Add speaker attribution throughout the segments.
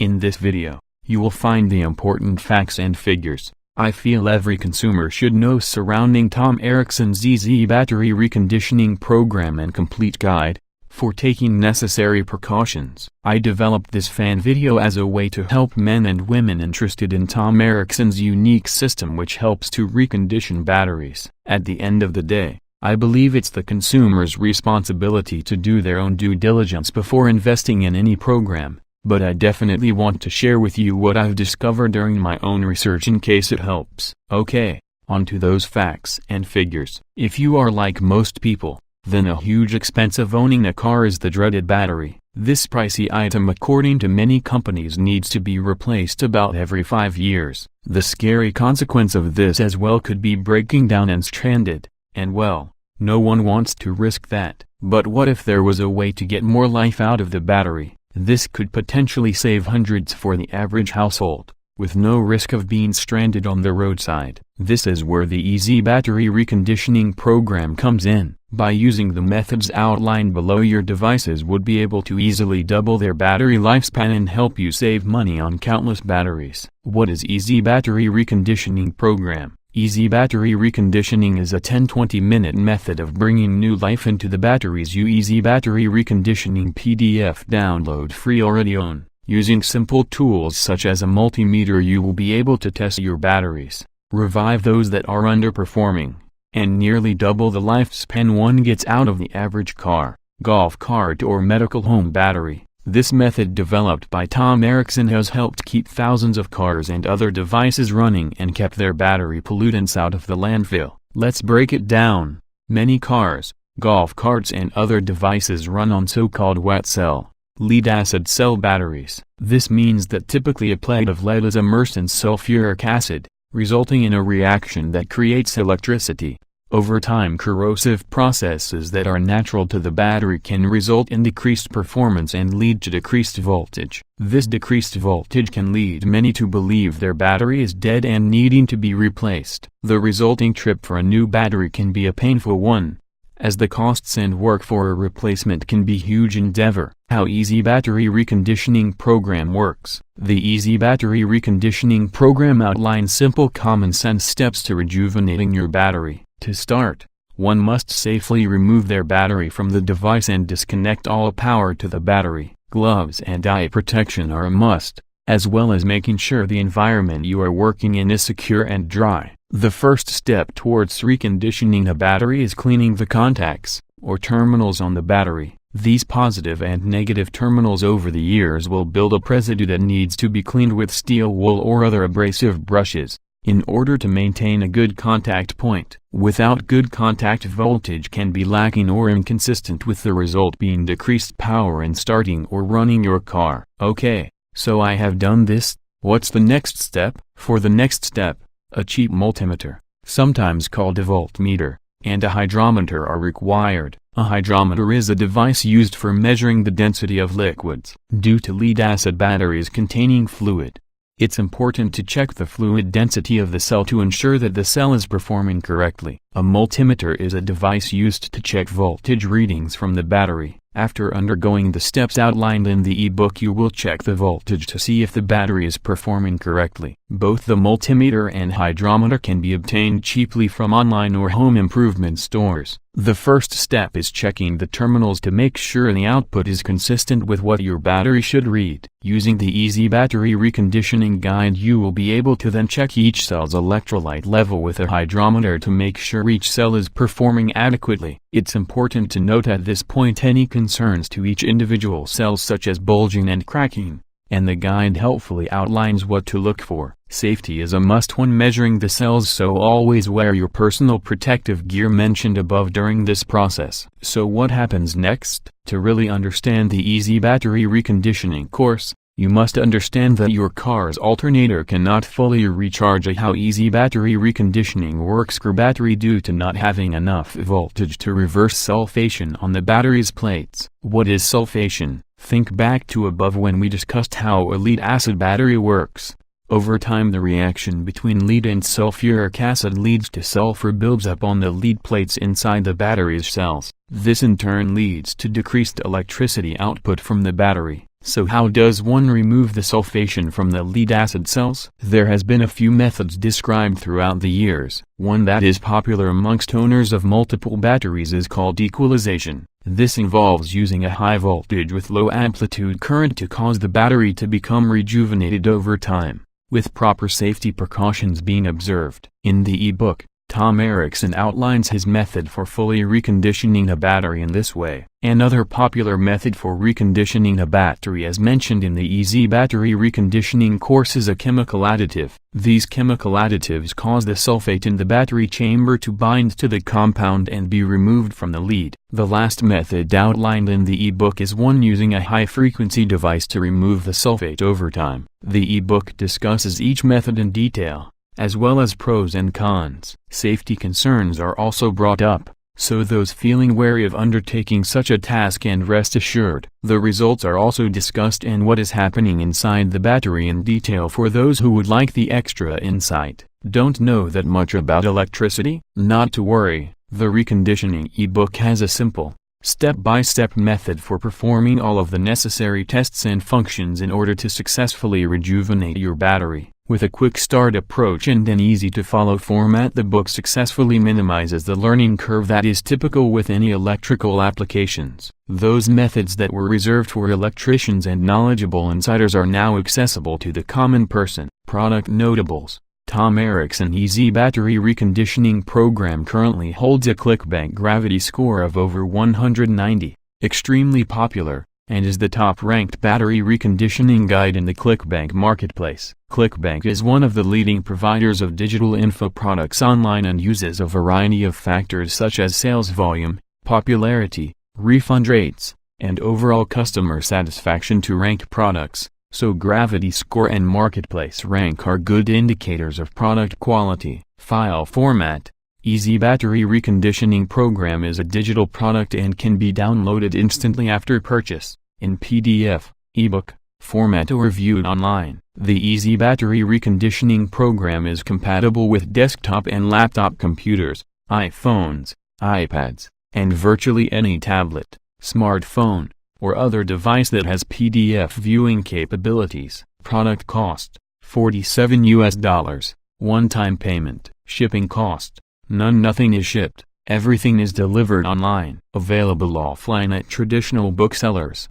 Speaker 1: In this video, you will find the important facts and figures I feel every consumer should know surrounding Tom Ericsson's EZ Battery Reconditioning Program and complete guide for taking necessary precautions. I developed this fan video as a way to help men and women interested in Tom Ericsson's unique system which helps to recondition batteries. At the end of the day, I believe it's the consumer's responsibility to do their own due diligence before investing in any program, but I definitely want to share with you what I've discovered during my own research in case it helps. Okay, on to those facts and figures. If you are like most people, then a huge expense of owning a car is the dreaded battery. This pricey item according to many companies needs to be replaced about every 5 years. The scary consequence of this as well could be breaking down and stranded, and well, no one wants to risk that. But what if there was a way to get more life out of the battery? This could potentially save hundreds for the average household, with no risk of being stranded on the roadside. This is where the EZ Battery Reconditioning Program comes in. By using the methods outlined below, your devices would be able to easily double their battery lifespan and help you save money on countless batteries. What is EZ Battery Reconditioning Program? EZ Battery Reconditioning is a 10-20 minute method of bringing new life into the batteries you EZ Battery Reconditioning PDF download free already own. Using simple tools such as a multimeter, you will be able to test your batteries, revive those that are underperforming, and nearly double the lifespan one gets out of the average car, golf cart or medical home battery. This method developed by Tom Ericsson has helped keep thousands of cars and other devices running and kept their battery pollutants out of the landfill. Let's break it down. Many cars, golf carts and other devices run on so-called wet cell, lead-acid cell batteries. This means that typically a plate of lead is immersed in sulfuric acid, resulting in a reaction that creates electricity. Over time, corrosive processes that are natural to the battery can result in decreased performance and lead to decreased voltage. This decreased voltage can lead many to believe their battery is dead and needing to be replaced. The resulting trip for a new battery can be a painful one, as the costs and work for a replacement can be huge endeavor. How EZ Battery Reconditioning Program works. The EZ Battery Reconditioning Program outlines simple common-sense steps to rejuvenating your battery. To start, one must safely remove their battery from the device and disconnect all power to the battery. Gloves and eye protection are a must, as well as making sure the environment you are working in is secure and dry. The first step towards reconditioning a battery is cleaning the contacts, or terminals on the battery. These positive and negative terminals over the years will build up residue that needs to be cleaned with steel wool or other abrasive brushes, in order to maintain a good contact point. Without good contact, voltage can be lacking or inconsistent, with the result being decreased power in starting or running your car. Okay, so I have done this. What's the next step? For the next step, a cheap multimeter, sometimes called a voltmeter, and a hydrometer are required. A hydrometer is a device used for measuring the density of liquids. Due to lead-acid batteries containing fluid, it's important to check the fluid density of the cell to ensure that the cell is performing correctly. A multimeter is a device used to check voltage readings from the battery. After undergoing the steps outlined in the ebook, you will check the voltage to see if the battery is performing correctly. Both the multimeter and hydrometer can be obtained cheaply from online or home improvement stores. The first step is checking the terminals to make sure the output is consistent with what your battery should read. Using the EZ Battery Reconditioning Guide, you will be able to then check each cell's electrolyte level with a hydrometer to make sure each cell is performing adequately. It's important to note at this point any concerns to each individual cell such as bulging and cracking, and the guide helpfully outlines what to look for. Safety is a must when measuring the cells, so always wear your personal protective gear mentioned above during this process. So what happens next? To really understand the EZ Battery Reconditioning course, you must understand that your car's alternator cannot fully recharge. How EZ Battery Reconditioning works for battery due to not having enough voltage to reverse sulfation on the battery's plates. What is sulfation? Think back to above when we discussed how a lead-acid battery works. Over time, the reaction between lead and sulfuric acid leads to sulfur builds up on the lead plates inside the battery's cells. This in turn leads to decreased electricity output from the battery. So how does one remove the sulfation from the lead acid cells? There has been a few methods described throughout the years. One that is popular amongst owners of multiple batteries is called equalization. This involves using a high voltage with low amplitude current to cause the battery to become rejuvenated over time, with proper safety precautions being observed. In the e-book, Tom Erickson outlines his method for fully reconditioning a battery in this way. Another popular method for reconditioning a battery as mentioned in the Easy Battery Reconditioning course is a chemical additive. These chemical additives cause the sulfate in the battery chamber to bind to the compound and be removed from the lead. The last method outlined in the e-book is one using a high-frequency device to remove the sulfate over time. The e-book discusses each method in detail, as well as pros and cons. Safety concerns are also brought up, so those feeling wary of undertaking such a task can rest assured. The results are also discussed and what is happening inside the battery in detail for those who would like the extra insight. Don't know that much about electricity? Not to worry, the Reconditioning e-book has a simple, step-by-step method for performing all of the necessary tests and functions in order to successfully rejuvenate your battery. With a quick start approach and an easy-to-follow format, the book successfully minimizes the learning curve that is typical with any electrical applications. Those methods that were reserved for electricians and knowledgeable insiders are now accessible to the common person. Product notables: Tom Erickson Easy Battery Reconditioning Program currently holds a ClickBank Gravity score of over 190, extremely popular, and is the top-ranked battery reconditioning guide in the ClickBank marketplace. ClickBank is one of the leading providers of digital info products online and uses a variety of factors such as sales volume, popularity, refund rates, and overall customer satisfaction to rank products, so Gravity score and marketplace rank are good indicators of product quality. File format: Easy Battery Reconditioning Program is a digital product and can be downloaded instantly after purchase, in PDF, ebook, format or viewed online. The Easy Battery Reconditioning Program is compatible with desktop and laptop computers, iPhones, iPads, and virtually any tablet, smartphone, or other device that has PDF viewing capabilities. Product cost: $47. One-time payment. Shipping cost: none. Nothing is shipped. Everything is delivered online. Available offline at traditional booksellers?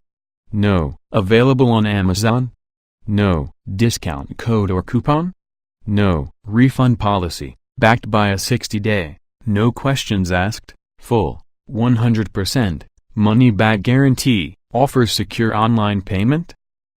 Speaker 1: No. Available on Amazon? No. Discount code or coupon? No. Refund policy: backed by a 60-day, no questions asked, full, 100%, money-back guarantee. Offers secure online payment?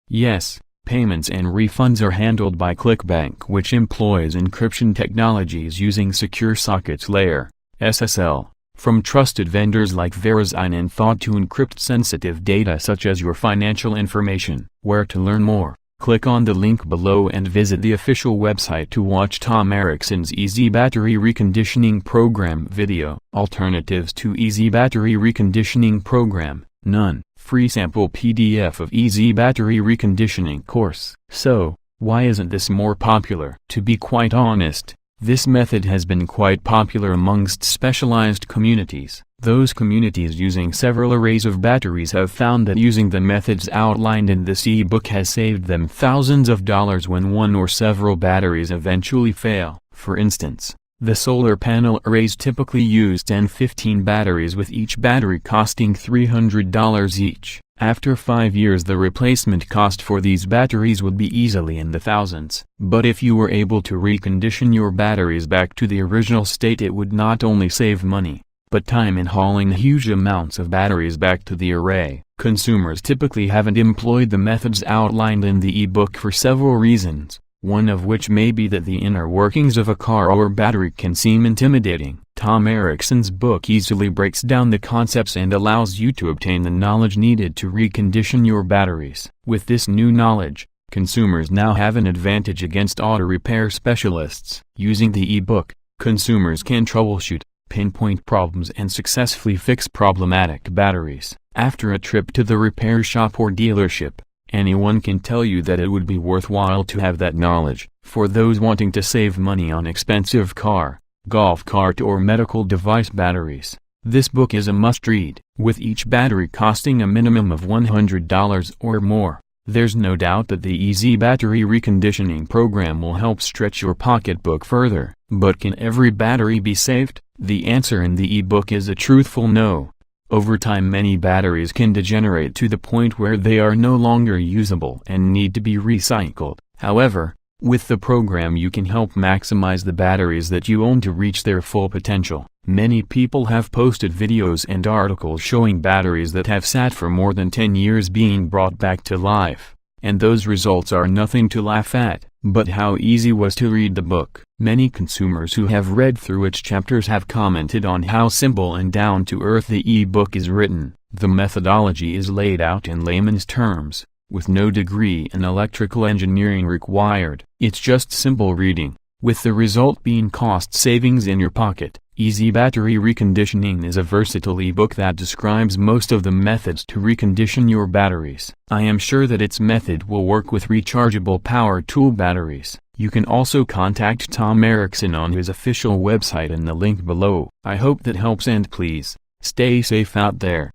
Speaker 1: Yes. Payments and refunds are handled by ClickBank, which employs encryption technologies using Secure Sockets Layer, SSL, from trusted vendors like Verizon and Thought to encrypt sensitive data such as your financial information. Where to learn more? Click on the link below and visit the official website to watch Tom Erickson's Easy Battery Reconditioning Program video. Alternatives to Easy Battery Reconditioning Program: none. Free sample PDF of Easy Battery Reconditioning course. So, why isn't this more popular? To be quite honest, this method has been quite popular amongst specialized communities. Those communities using several arrays of batteries have found that using the methods outlined in this e-book has saved them thousands of dollars when one or several batteries eventually fail. For instance, the solar panel arrays typically use 10-15 batteries, with each battery costing $300 each. After 5 years, the replacement cost for these batteries would be easily in the thousands. But if you were able to recondition your batteries back to the original state, it would not only save money, but time in hauling huge amounts of batteries back to the array. Consumers typically haven't employed the methods outlined in the e-book for several reasons, one of which may be that the inner workings of a car or battery can seem intimidating. Tom Erickson's book easily breaks down the concepts and allows you to obtain the knowledge needed to recondition your batteries. With this new knowledge, consumers now have an advantage against auto repair specialists. Using the e-book, consumers can troubleshoot, pinpoint problems and successfully fix problematic batteries. After a trip to the repair shop or dealership, anyone can tell you that it would be worthwhile to have that knowledge. For those wanting to save money on expensive car, golf cart or medical device batteries, this book is a must-read. With each battery costing a minimum of $100 or more, There's no doubt that the Easy Battery Reconditioning program will help stretch your pocketbook further. But can every battery be saved? The answer in the ebook is a truthful no. Over time, many batteries can degenerate to the point where they are no longer usable and need to be recycled. However, with the program you can help maximize the batteries that you own to reach their full potential. Many people have posted videos and articles showing batteries that have sat for more than 10 years being brought back to life, and those results are nothing to laugh at. But how easy was to read the book? Many consumers who have read through its chapters have commented on how simple and down-to-earth the ebook is written. The methodology is laid out in layman's terms, with no degree in electrical engineering required. It's just simple reading, with the result being cost savings in your pocket. Easy Battery Reconditioning is a versatile ebook that describes most of the methods to recondition your batteries. I am sure that its method will work with rechargeable power tool batteries. You can also contact Tom Erickson on his official website in the link below. I hope that helps, and please, stay safe out there.